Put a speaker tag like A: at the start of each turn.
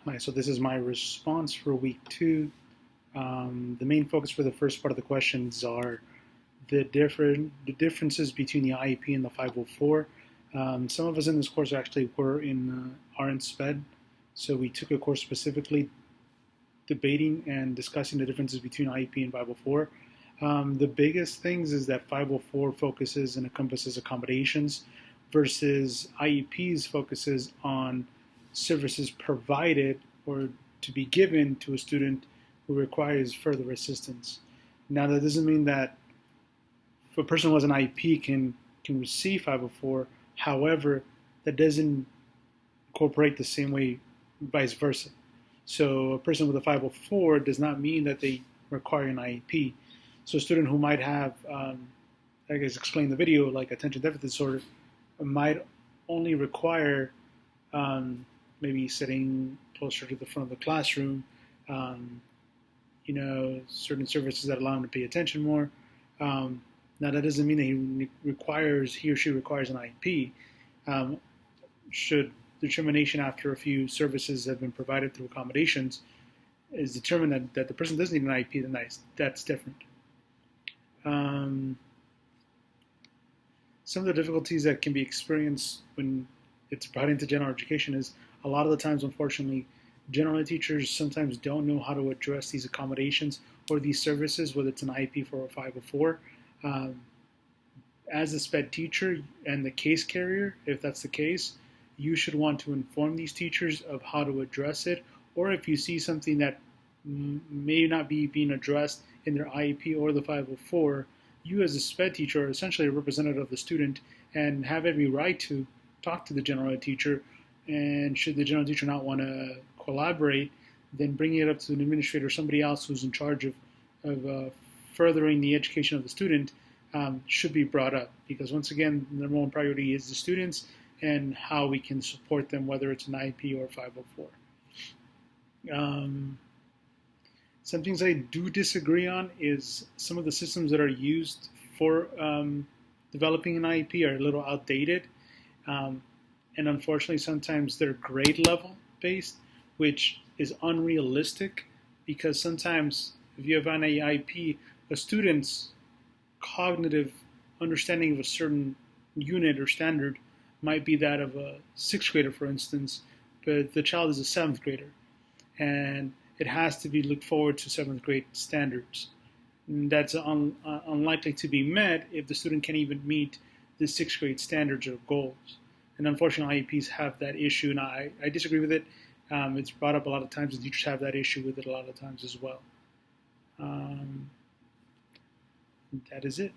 A: Hi, so this is my response for week two. The main focus for the first part of the questions are the differences between the IEP and the 504. Some of us in this course actually were in RN SPED, so we took a course specifically debating and discussing the differences between IEP and 504. The biggest things is that 504 focuses and encompasses accommodations versus IEP's focuses on services provided or to be given to a student who requires further assistance. Now, that doesn't mean that if a person who has an IEP can receive 504. However, that doesn't incorporate the same way vice versa. So a person with a 504 does not mean that they require an IEP. So a student who might have, I guess, explain the video, like attention deficit disorder, might only require maybe sitting closer to the front of the classroom, um, certain services that allow him to pay attention more. Now, that doesn't mean that he or she requires an IEP. Should determination after a few services have been provided through accommodations is determined that the person doesn't need an IEP, then that's different. Some of the difficulties that can be experienced when it's brought into general education is a lot of the times, unfortunately, general ed teachers sometimes don't know how to address these accommodations or these services, whether it's an IEP for a 504. As a SPED teacher and the case carrier, if that's the case, you should want to inform these teachers of how to address it, or if you see something that may not be being addressed in their IEP or the 504, you as a SPED teacher are essentially a representative of the student and have every right to talk to the general ed teacher. And should the general teacher not want to collaborate, then bringing it up to an administrator or somebody else who's in charge of furthering the education of the student should be brought up. Because once again, the number one priority is the students and how we can support them, whether it's an IEP or 504. Some things I do disagree on is some of the systems that are used for developing an IEP are a little outdated. And unfortunately, sometimes they're grade level based, which is unrealistic because sometimes if you have an IEP, a student's cognitive understanding of a certain unit or standard might be that of a sixth grader, for instance, but the child is a seventh grader. And it has to be looked forward to seventh grade standards. And that's unlikely to be met if the student can't even meet the sixth grade standards or goals. And unfortunately, IEPs have that issue, and I disagree with it. It's brought up a lot of times, and teachers have that issue with it a lot of times as well. That is it.